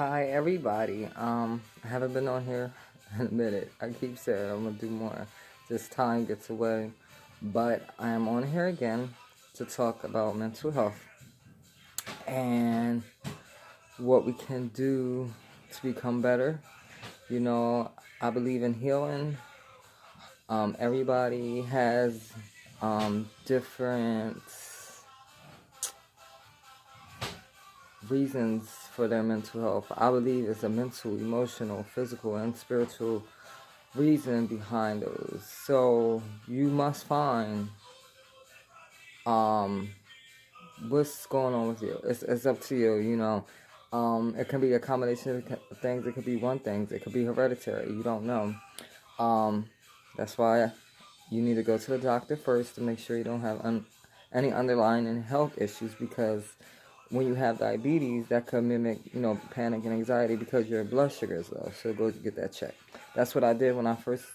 Hi everybody. I haven't been on here in a minute. I keep saying I'm gonna do more. Just time gets away. But I am on here again to talk about mental health and what we can do to become better. You know, I believe in healing. Everybody has different reasons for their mental health. I believe it's a mental, emotional, physical, and spiritual reason behind those. So you must find um what's going on with you. It's up to you, you know. It can be a combination of things. It could be one thing. It could be hereditary. You don't know. Um, that's why you need to go to the doctor first to make sure you don't have any underlying health issues, because when you have diabetes, that could mimic, panic and anxiety because your blood sugar is low. So go get that checked. That's what I did when I first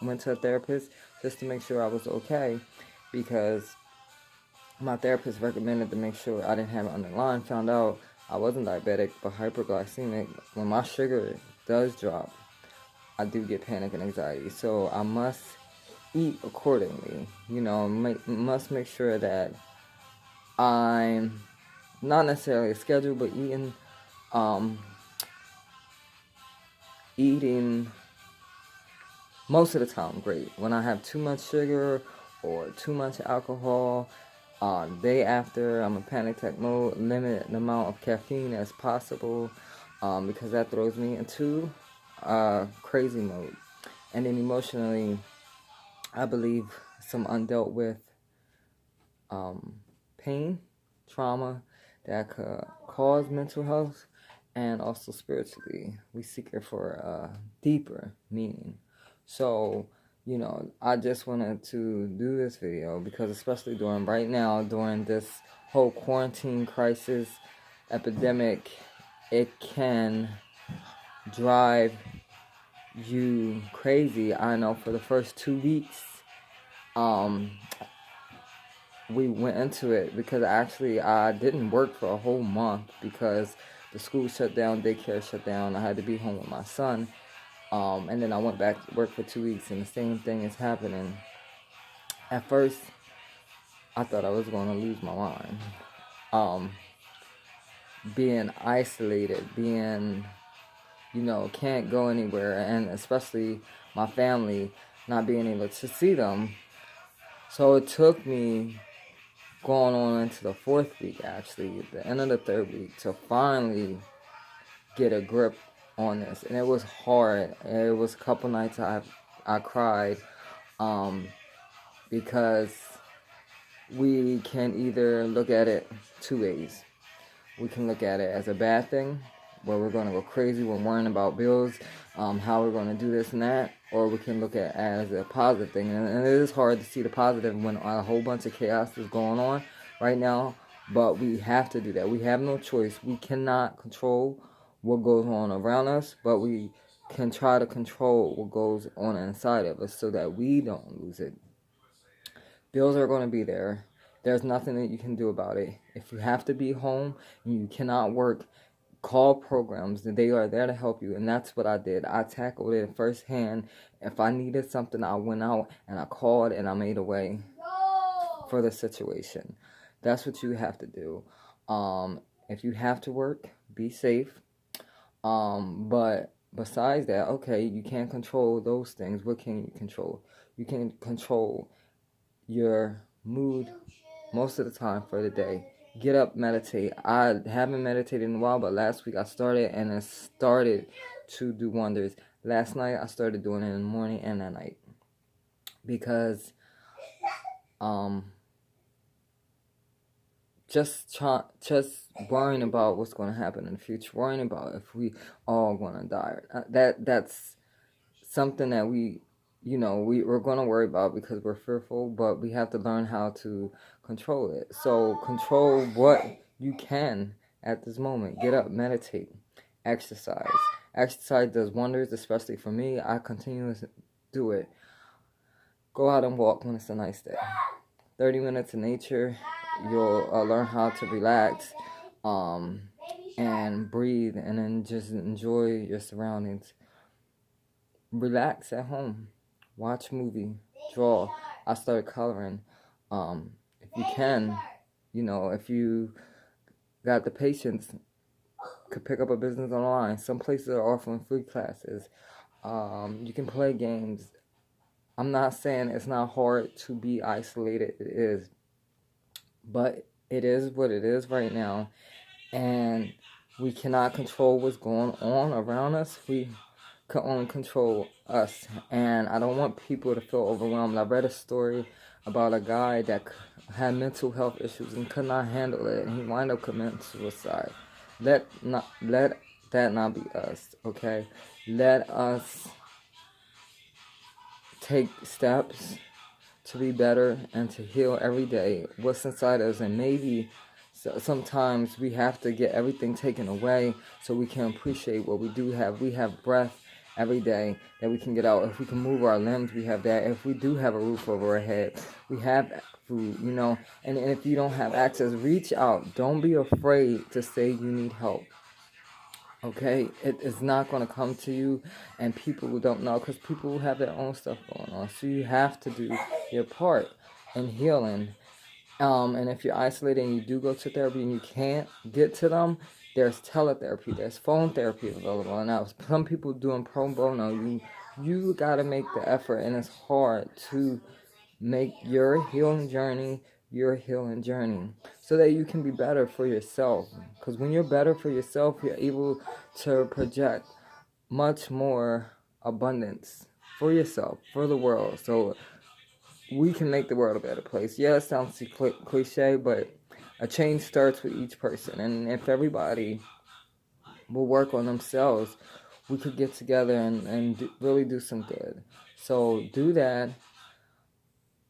went to a therapist, just to make sure I was okay, because my therapist recommended to make sure I didn't have it underlying. Found out I wasn't diabetic, but hyperglycemic. When my sugar does drop, I do get panic and anxiety. So I must eat accordingly. Must make sure that I'm not necessarily a schedule, but um, eating most of the time great. When I have too much sugar or too much alcohol, day after I'm in panic attack mode, limit the amount of caffeine as possible, because that throws me into crazy mode. And then emotionally, I believe some undealt with pain, trauma that could cause mental health, and also spiritually. We seek it for a deeper meaning. So, I just wanted to do this video because, especially right now, during this whole quarantine crisis epidemic, it can drive you crazy. I know for the first 2 weeks, um, we went into it because actually I didn't work for a whole month because the school shut down, daycare shut down. I had to be home with my son. And then I went back to work for 2 weeks, and the same thing is happening. At first, I thought I was going to lose my mind. Being isolated, can't go anywhere, and especially my family, not being able to see them. So it took me going on into the 4th week, actually, the end of the 3rd week, to finally get a grip on this. And it was hard. It was a couple nights I cried, because we can either look at it 2 ways. We can look at it as a bad thing, where we're going to go crazy, we're worrying about bills, how we're going to do this and that, or we can look at it as a positive thing. And it is hard to see the positive when a whole bunch of chaos is going on right now, but we have to do that. We have no choice. We cannot control what goes on around us, but we can try to control what goes on inside of us so that we don't lose it. Bills are going to be there. There's nothing that you can do about it. If you have to be home and you cannot work, call programs, and they are there to help you. And that's what I did. I tackled it firsthand. If I needed something, I went out and I called and I made a way for the situation. That's what you have to do. If you have to work, be safe. But besides that, okay, you can't control those things. What can you control? You can control your mood most of the time for the day. Get up, meditate. I haven't meditated in a while, but last week I started, and it started to do wonders. Last night I started doing it in the morning and at night, because just worrying about what's going to happen in the future, worrying about if we all going to die. That's something that we're going to worry about because we're fearful, but we have to learn how to control it. So control what you can at this moment. Get up, meditate, exercise. Exercise does wonders, especially for me. I continue to do it. Go out and walk when it's a nice day. 30 minutes in nature, you'll learn how to relax. and breathe, and then just enjoy your surroundings. Relax at home, watch movie, draw. I started coloring. If you can, if you got the patience, could pick up a business online. Some places are offering free classes. You can play games. I'm not saying it's not hard to be isolated. It is. But it is what it is right now. And we cannot control what's going on around us. We can only control us. And I don't want people to feel overwhelmed. I read a story about a guy that had mental health issues and could not handle it. And he wound up committing suicide. Let that not be us, okay? Let us take steps to be better and to heal every day what's inside us. And maybe sometimes we have to get everything taken away so we can appreciate what we do have. We have breath every day that we can get out. If we can move our limbs, we have that. If we do have a roof over our head, we have food, And if you don't have access, reach out. Don't be afraid to say you need help. Okay, it is not going to come to you, and people who don't know, because people who have their own stuff going on. So you have to do your part in healing. And if you're isolated and you do go to therapy and you can't get to them, there's teletherapy, there's phone therapy available. Now, some people doing pro bono. You got to make the effort, and it's hard to make your healing journey so that you can be better for yourself. Because when you're better for yourself, you're able to project much more abundance for yourself, for the world. So we can make the world a better place. Yeah, it sounds cliche, but a change starts with each person. And if everybody will work on themselves, we could get together and really do some good. So do that.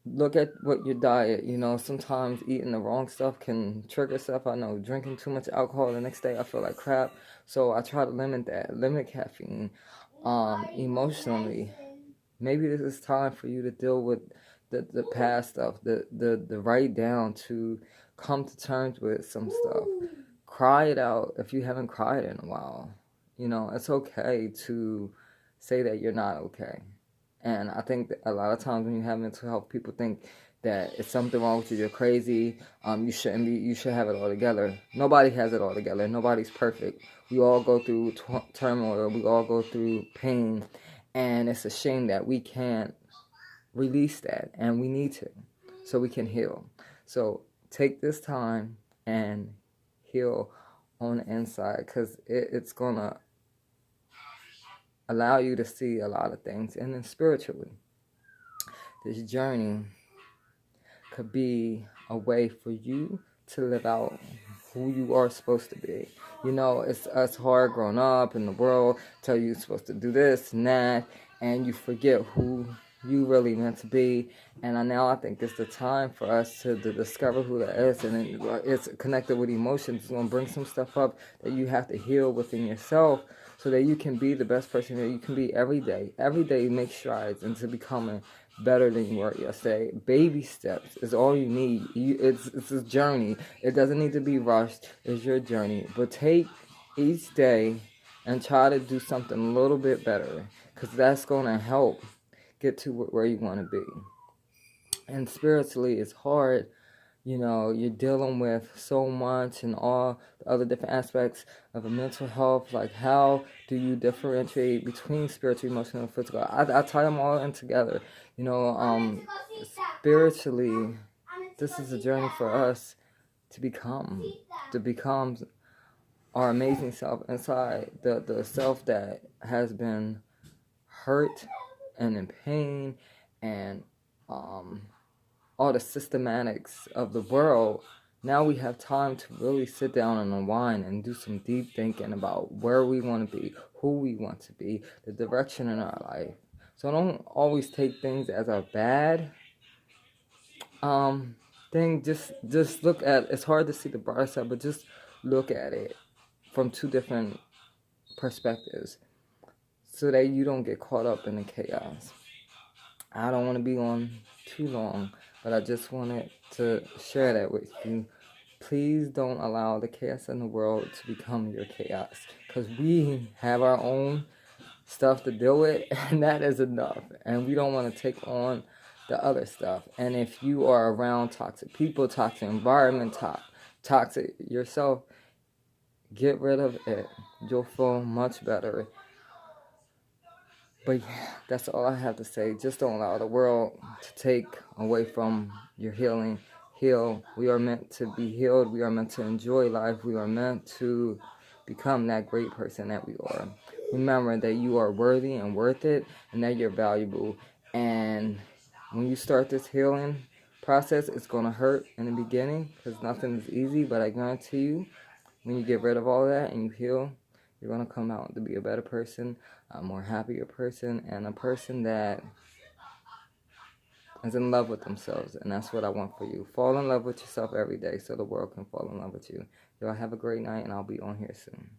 Look at what your diet, sometimes eating the wrong stuff can trigger stuff. I know drinking too much alcohol, the next day I feel like crap. So I try to limit caffeine. Emotionally, maybe this is time for you to deal with the past stuff, the write down, to come to terms with some stuff. Cry it out if you haven't cried in a while. It's okay to say that you're not okay. And I think that a lot of times when you have mental health, people think that it's something wrong with you, you're crazy, you should have it all together. Nobody has it all together. Nobody's perfect. We all go through turmoil. We all go through pain. And it's a shame that we can't release that. And we need to, so we can heal. So take this time and heal on the inside, because it's going to allow you to see a lot of things. And then spiritually, this journey could be a way for you to live out who you are supposed to be. It's us hard growing up in the world, tell you you're supposed to do this and that, and you forget who you really meant to be. And now I think it's the time for us to discover who that is. And it's connected with emotions. It's going to bring some stuff up that you have to heal within yourself, so that you can be the best person that you can be every day. Every day, make strides into becoming better than you were yesterday. Baby steps is all you need. It's a journey. It doesn't need to be rushed. It's your journey. But take each day and try to do something a little bit better, because that's going to help get to where you want to be. And spiritually, it's hard. You're dealing with so much and all the other different aspects of a mental health. Like, how do you differentiate between spiritual, emotional, and physical? I tie them all in together. Spiritually, this is a journey for us to become our amazing self inside, the self that has been hurt and in pain, and all the systematics of the world. Now we have time to really sit down and unwind and do some deep thinking about where we want to be, who we want to be, the direction in our life. So don't always take things as a bad thing. Just look at, it's hard to see the brighter side, but just look at it from two different perspectives, so that you don't get caught up in the chaos. I don't want to be on too long, but I just wanted to share that with you. Please don't allow the chaos in the world to become your chaos, because we have our own stuff to deal with, and that is enough, and we don't want to take on the other stuff. And if you are around toxic people, toxic environment, toxic yourself, get rid of it. You'll feel much better. But yeah, that's all I have to say. Just don't allow the world to take away from your healing. Heal. We are meant to be healed. We are meant to enjoy life. We are meant to become that great person that we are. Remember that you are worthy and worth it, and that you're valuable. And when you start this healing process, it's going to hurt in the beginning, because nothing is easy. But I guarantee you, when you get rid of all that and you heal, you're going to come out to be a better person, a more happier person, and a person that is in love with themselves. And that's what I want for you. Fall in love with yourself every day so the world can fall in love with you. Y'all have a great night, and I'll be on here soon.